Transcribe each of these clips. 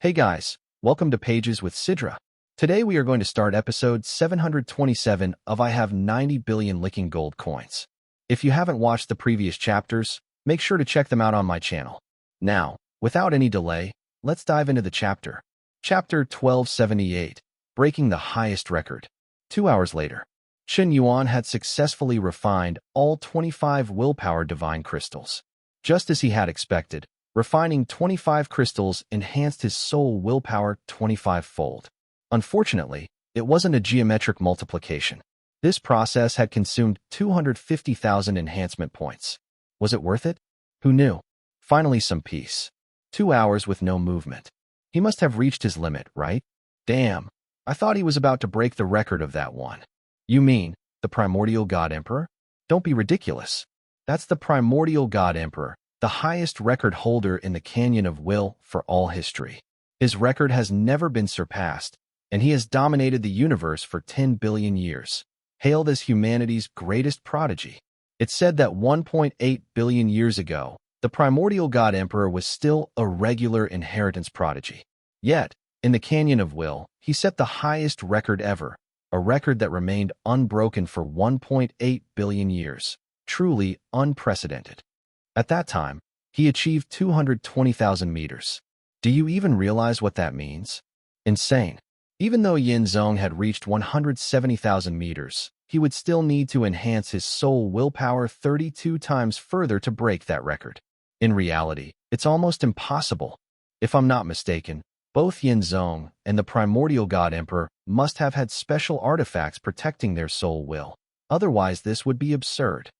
Hey guys, welcome to Pages with Sidra. Today we are going to start episode 727 of I Have 90 Billion Licking Gold Coins. If you haven't watched the previous chapters, make sure to check them out on my channel. Now, without any delay, let's dive into the chapter. Chapter 1278, Breaking the Highest Record. 2 hours later, Chen Yuan had successfully refined all 25 willpower divine crystals. Just as he had expected, refining 25 crystals enhanced his soul willpower 25-fold. Unfortunately, it wasn't a geometric multiplication. This process had consumed 250,000 enhancement points. Was it worth it? Who knew? Finally some peace. 2 hours with no movement. He must have reached his limit, right? Damn, I thought he was about to break the record of that one. You mean, the Primordial God Emperor? Don't be ridiculous. That's the Primordial God Emperor, the highest record holder in the Canyon of Will for all history. His record has never been surpassed, and he has dominated the universe for 10 billion years. Hailed as humanity's greatest prodigy. It's said that 1.8 billion years ago, the Primordial God Emperor was still a regular inheritance prodigy. Yet, in the Canyon of Will, he set the highest record ever, a record that remained unbroken for 1.8 billion years. Truly unprecedented. At that time, he achieved 220,000 meters. Do you even realize what that means? Insane. Even though Yin Zong had reached 170,000 meters, he would still need to enhance his soul willpower 32 times further to break that record. In reality, it's almost impossible. If I'm not mistaken, both Yin Zong and the Primordial God Emperor must have had special artifacts protecting their soul will. Otherwise, this would be absurd.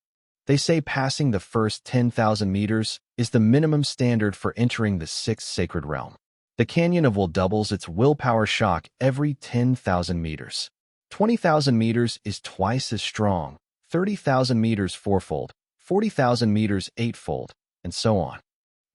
They say passing the first 10,000 meters is the minimum standard for entering the sixth sacred realm. The Canyon of Will doubles its willpower shock every 10,000 meters. 20,000 meters is twice as strong, 30,000 meters fourfold, 40,000 meters eightfold, and so on.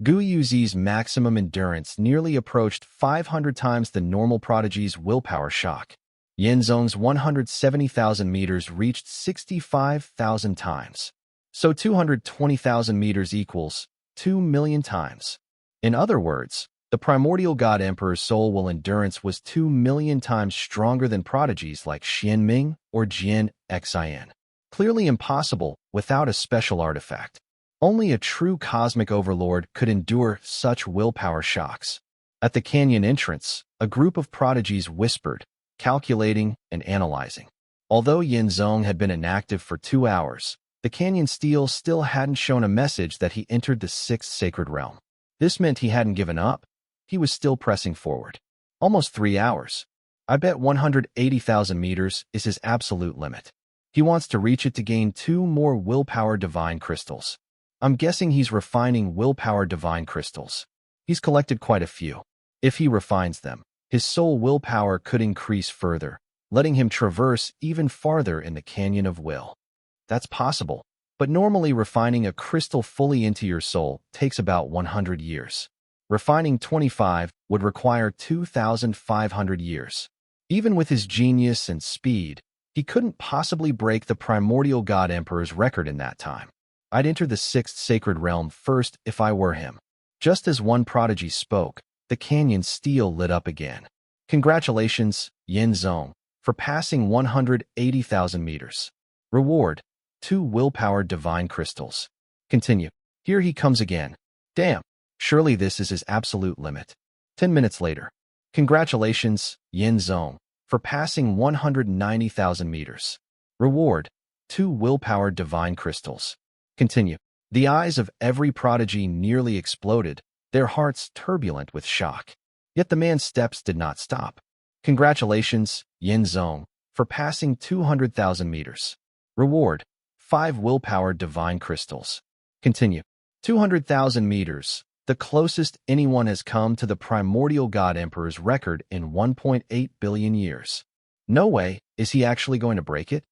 Gu Yuzi's maximum endurance nearly approached 500 times the normal prodigy's willpower shock. Yin Zong's 170,000 meters reached 65,000 times. So 220,000 meters equals 2 million times. In other words, the Primordial God Emperor's soul will endurance was 2 million times stronger than prodigies like Xianming or Jian Xian. Clearly impossible without a special artifact. Only a true cosmic overlord could endure such willpower shocks. At the canyon entrance, a group of prodigies whispered, calculating and analyzing. Although Yin Zong had been inactive for 2 hours, the canyon steel still hadn't shown a message that he entered the sixth sacred realm. This meant he hadn't given up. He was still pressing forward. Almost 3 hours. I bet 180,000 meters is his absolute limit. He wants to reach it to gain 2 more willpower divine crystals. I'm guessing he's refining willpower divine crystals. He's collected quite a few. If he refines them, his soul willpower could increase further, letting him traverse even farther in the Canyon of Will. That's possible, but normally refining a crystal fully into your soul takes about 100 years. Refining 25 would require 2,500 years. Even with his genius and speed, he couldn't possibly break the Primordial God Emperor's record in that time. I'd enter the sixth sacred realm first if I were him. Just as one prodigy spoke, the canyon steel lit up again. Congratulations, Yin Zong, for passing 180,000 meters. Reward: 2 willpower divine crystals. Continue. Here he comes again. Damn, surely this is his absolute limit. 10 minutes later. Congratulations, Yin Zong, for passing 190,000 meters. Reward: 2 willpower divine crystals. Continue. The eyes of every prodigy nearly exploded, their hearts turbulent with shock. Yet the man's steps did not stop. Congratulations, Yin Zong, for passing 200,000 meters. Reward: 5 willpower divine crystals. Continue. 200,000 meters, the closest anyone has come to the Primordial God Emperor's record in 1.8 billion years. No way is he actually going to break it.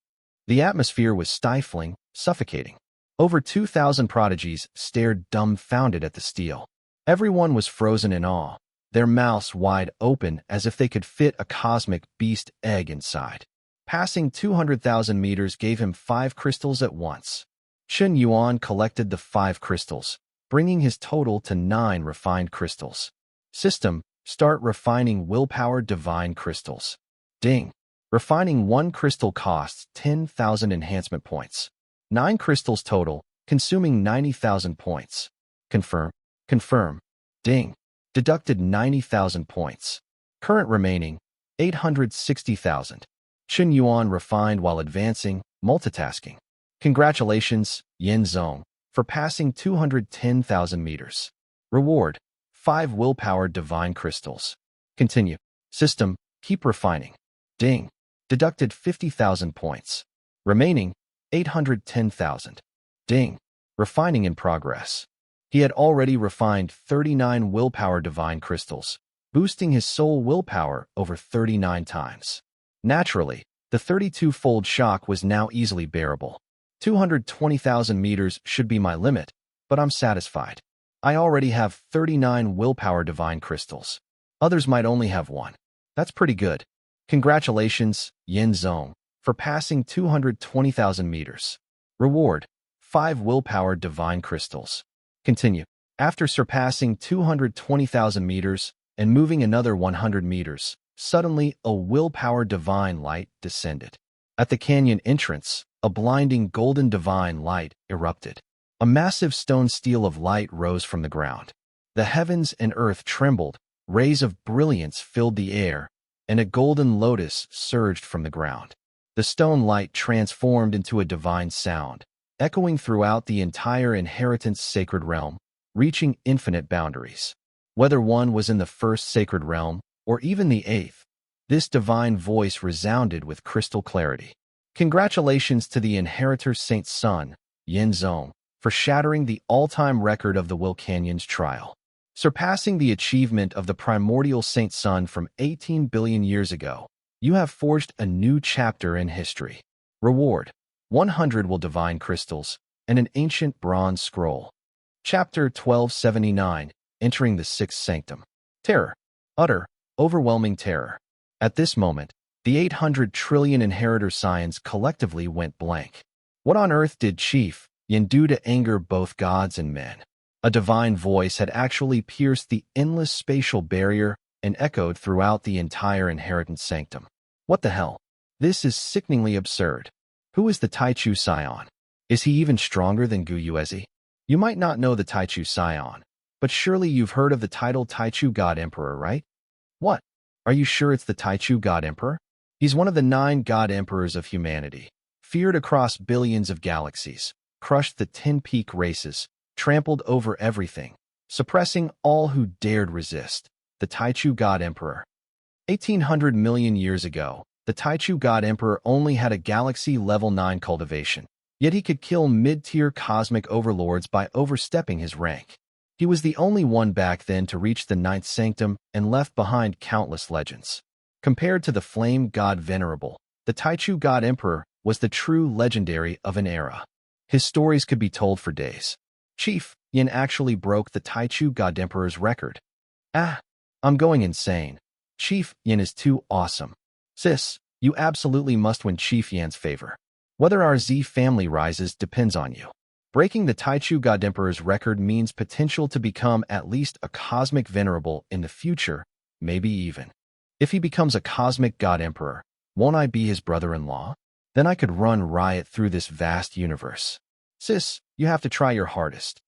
The atmosphere was stifling, suffocating. Over 2,000 prodigies stared dumbfounded at the steel. Everyone was frozen in awe, their mouths wide open as if they could fit a cosmic beast egg inside. Passing 200,000 meters gave him 5 crystals at once. Chen Yuan collected the 5 crystals, bringing his total to 9 refined crystals. System: Start refining willpower divine crystals. Ding. Refining 1 crystal costs 10,000 enhancement points. 9 crystals total, consuming 90,000 points. Confirm. Confirm. Ding. Deducted 90,000 points. Current remaining, 860,000. Chen Yuan refined while advancing, multitasking. Congratulations, Yin Zong, for passing 210,000 meters. Reward, 5 willpower divine crystals. Continue. System, keep refining. Ding. Deducted 50,000 points. Remaining, 810,000. Ding. Refining in progress. He had already refined 39 willpower divine crystals, boosting his soul willpower over 39 times. Naturally, the 32-fold shock was now easily bearable. 220,000 meters should be my limit, but I'm satisfied. I already have 39 willpower divine crystals. Others might only have 1. That's pretty good. Congratulations, Yin Zong, for passing 220,000 meters. Reward, 5 willpower divine crystals. Continue. After surpassing 220,000 meters and moving another 100 meters, suddenly a willpower divine light descended. At the canyon entrance, a blinding golden divine light erupted. A massive stone steel of light rose from the ground. The heavens and earth trembled, rays of brilliance filled the air, and a golden lotus surged from the ground. The stone light transformed into a divine sound, echoing throughout the entire inheritance sacred realm, reaching infinite boundaries. Whether one was in the first sacred realm, or even the 8th, this divine voice resounded with crystal clarity. Congratulations to the inheritor Saint's son, Yin Zong, for shattering the all-time record of the Will Canyon's trial. Surpassing the achievement of the primordial Saint's son from 18 billion years ago, you have forged a new chapter in history. Reward, 100 will divine crystals, and an ancient bronze scroll. Chapter 1279, entering the 6th sanctum. Terror. Utter, overwhelming terror. At this moment, the 800 trillion inheritor scions collectively went blank. What on earth did Chief Yin do to anger both gods and men? A divine voice had actually pierced the endless spatial barrier and echoed throughout the entire inheritance sanctum. What the hell? This is sickeningly absurd. Who is the Taichu Scion? Is he even stronger than Gu Yuezi? You might not know the Taichu Scion, but surely you've heard of the title Taichu God Emperor, right? What? Are you sure it's the Taichu God Emperor? He's one of the 9 God Emperors of humanity, feared across billions of galaxies, crushed the 10 peak races, trampled over everything, suppressing all who dared resist. The Taichu God Emperor. 1800 million years ago, the Taichu God Emperor only had a galaxy level 9 cultivation, yet he could kill mid-tier cosmic overlords by overstepping his rank. He was the only one back then to reach the 9th sanctum and left behind countless legends. Compared to the Flame God Venerable, the Taichu God Emperor was the true legendary of an era. His stories could be told for days. Chief Yin actually broke the Taichu God Emperor's record. I'm going insane. Chief Yin is too awesome. Sis, you absolutely must win Chief Yan's favor. Whether our Z family rises depends on you. Breaking the Taichu God Emperor's record means potential to become at least a cosmic venerable in the future, maybe even. If he becomes a cosmic God Emperor, won't I be his brother-in-law? Then I could run riot through this vast universe. Sis, you have to try your hardest.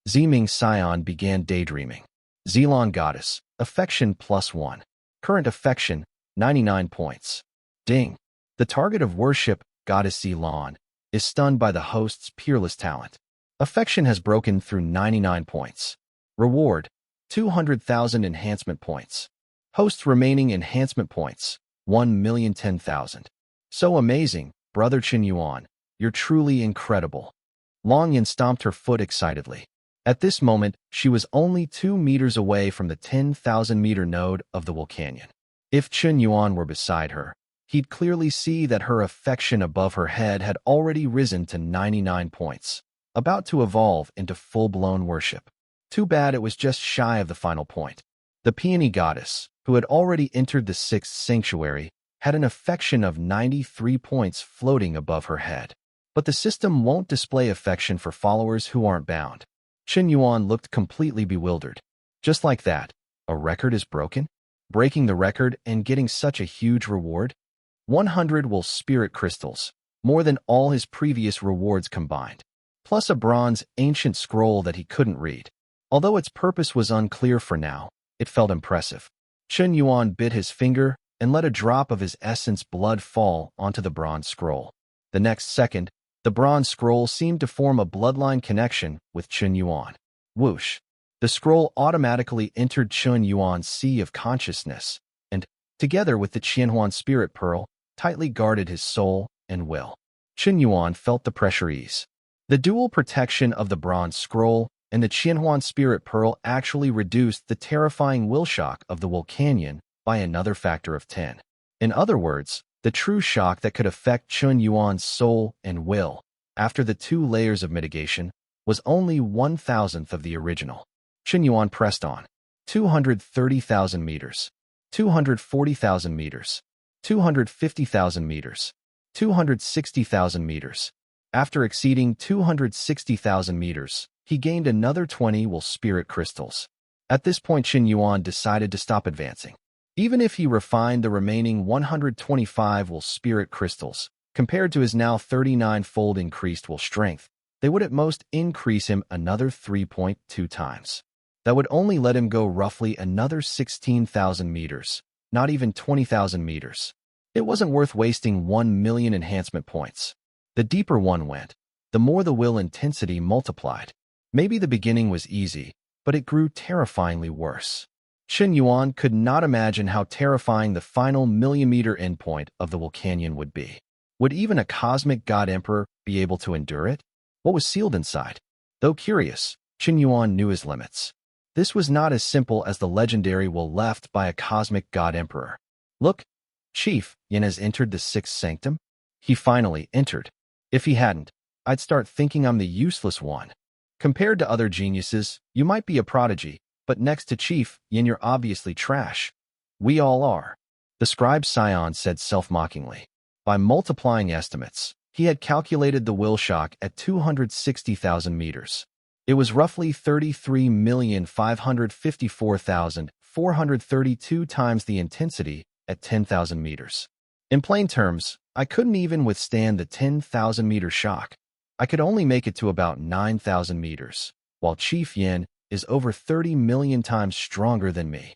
Ziming Scion began daydreaming. Zelon Goddess, affection +1. Current affection, 99 points. Ding. The target of worship, Goddess Zelon, is stunned by the host's peerless talent. Affection has broken through 99 points. Reward, 200,000 enhancement points. Host's remaining enhancement points, 1,010,000. So amazing, Brother Chen Yuan. You're truly incredible. Long Yin stomped her foot excitedly. At this moment, she was only 2 meters away from the 10,000-meter node of the Will Canyon. If Chen Yuan were beside her, he'd clearly see that her affection above her head had already risen to 99 points, about to evolve into full-blown worship. Too bad it was just shy of the final point. The Peony Goddess, who had already entered the 6th sanctuary, had an affection of 93 points floating above her head. But the system won't display affection for followers who aren't bound. Chen Yuan looked completely bewildered. Just like that, a record is broken? breaking the record and getting such a huge reward? 100 will spirit crystals, more than all his previous rewards combined, plus a bronze ancient scroll that he couldn't read. Although its purpose was unclear for now, it felt impressive. Chen Yuan bit his finger and let a drop of his essence blood fall onto the bronze scroll. The next second, the bronze scroll seemed to form a bloodline connection with Chen Yuan. Whoosh! The scroll automatically entered Chen Yuan's sea of consciousness, and, together with the Qian spirit pearl, tightly guarded his soul and will. Chen Yuan felt the pressure ease. The dual protection of the bronze scroll and the Qian spirit pearl actually reduced the terrifying will shock of the Vulcanion by another factor of 10. In other words, the true shock that could affect Chen Yuan's soul and will, after the 2 layers of mitigation, was only 1,000th of the original. Chen Yuan pressed on. 230,000 meters. 240,000 meters. 250,000 meters. 260,000 meters. After exceeding 260,000 meters, he gained another 20 will spirit crystals. At this point, Chen Yuan decided to stop advancing. Even if he refined the remaining 125 will spirit crystals, compared to his now 39-fold increased will strength, they would at most increase him another 3.2 times. That would only let him go roughly another 16,000 meters, not even 20,000 meters. It wasn't worth wasting 1 million enhancement points. The deeper one went, the more the will intensity multiplied. Maybe the beginning was easy, but it grew terrifyingly worse. Chen Yuan could not imagine how terrifying the final millimeter endpoint of the Vulcanion would be. Would even a cosmic god emperor be able to endure it? What was sealed inside? Though curious, Chen Yuan knew his limits. This was not as simple as the legendary will left by a cosmic god emperor. Look, Chief Yin has entered the 6th sanctum. He finally entered. If he hadn't, I'd start thinking I'm the useless one. Compared to other geniuses, you might be a prodigy, but next to Chief Yin you're obviously trash. We all are. The scribe Qian said self-mockingly. By multiplying estimates, he had calculated the will shock at 260,000 meters. It was roughly 33,554,432 times the intensity at 10,000 meters. In plain terms, I couldn't even withstand the 10,000-meter shock. I could only make it to about 9,000 meters, while Chief Yin is over 30 million times stronger than me.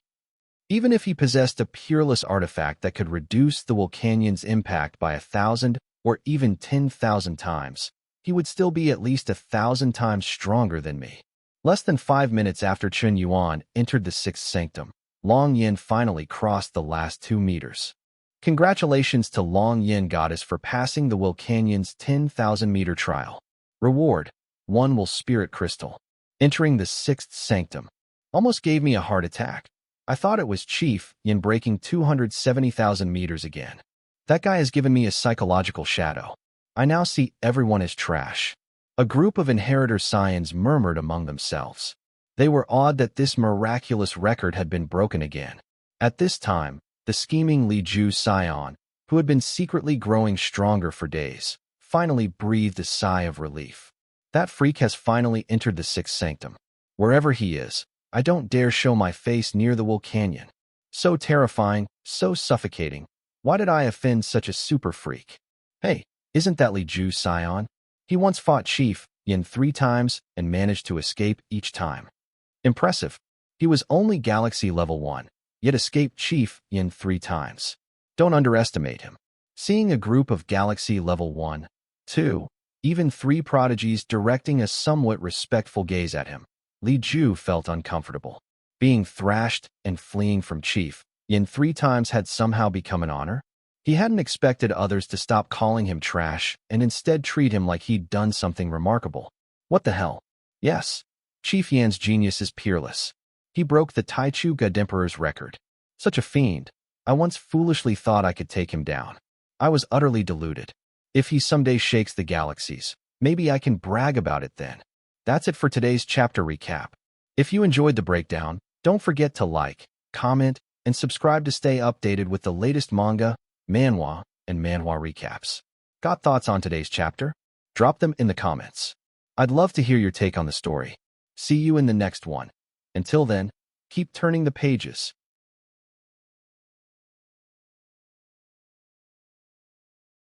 Even if he possessed a peerless artifact that could reduce the Vulcanion's impact by 1,000 or even 10,000 times, he would still be at least 1,000 times stronger than me. Less than 5 minutes after Chen Yuan entered the 6th sanctum, Long Yin finally crossed the last 2 meters. Congratulations to Long Yin Goddess for passing the Vulcanion's 10,000-meter trial. Reward: 1 will spirit crystal. Entering the 6th sanctum almost gave me a heart attack. I thought it was Chief Yin breaking 270,000 meters again. That guy has given me a psychological shadow. I now see everyone as trash. A group of inheritor scions murmured among themselves. They were awed that this miraculous record had been broken again. At this time, the scheming Li Ju scion, who had been secretly growing stronger for days, finally breathed a sigh of relief. That freak has finally entered the 6th sanctum. Wherever he is, I don't dare show my face near the Vulcanion. So terrifying, so suffocating. Why did I offend such a super freak? Hey, isn't that Li Ju scion? He once fought Chief Yin 3 times and managed to escape each time. Impressive. He was only Galaxy Level 1, yet escaped Chief Yin 3 times. Don't underestimate him. Seeing a group of Galaxy Level 1, 2, even 3 prodigies directing a somewhat respectful gaze at him, Li Ju felt uncomfortable. Being thrashed and fleeing from Chief Yin 3 times had somehow become an honor. He hadn't expected others to stop calling him trash and instead treat him like he'd done something remarkable. What the hell? Yes, Chief Yan's genius is peerless. He broke the Taichu God Emperor's record. Such a fiend. I once foolishly thought I could take him down. I was utterly deluded. If he someday shakes the galaxies, maybe I can brag about it then. That's it for today's chapter recap. If you enjoyed the breakdown, don't forget to like, comment, and subscribe to stay updated with the latest manga, manhwa, and manhwa recaps. Got thoughts on today's chapter? Drop them in the comments. I'd love to hear your take on the story. See you in the next one. Until then, keep turning the pages.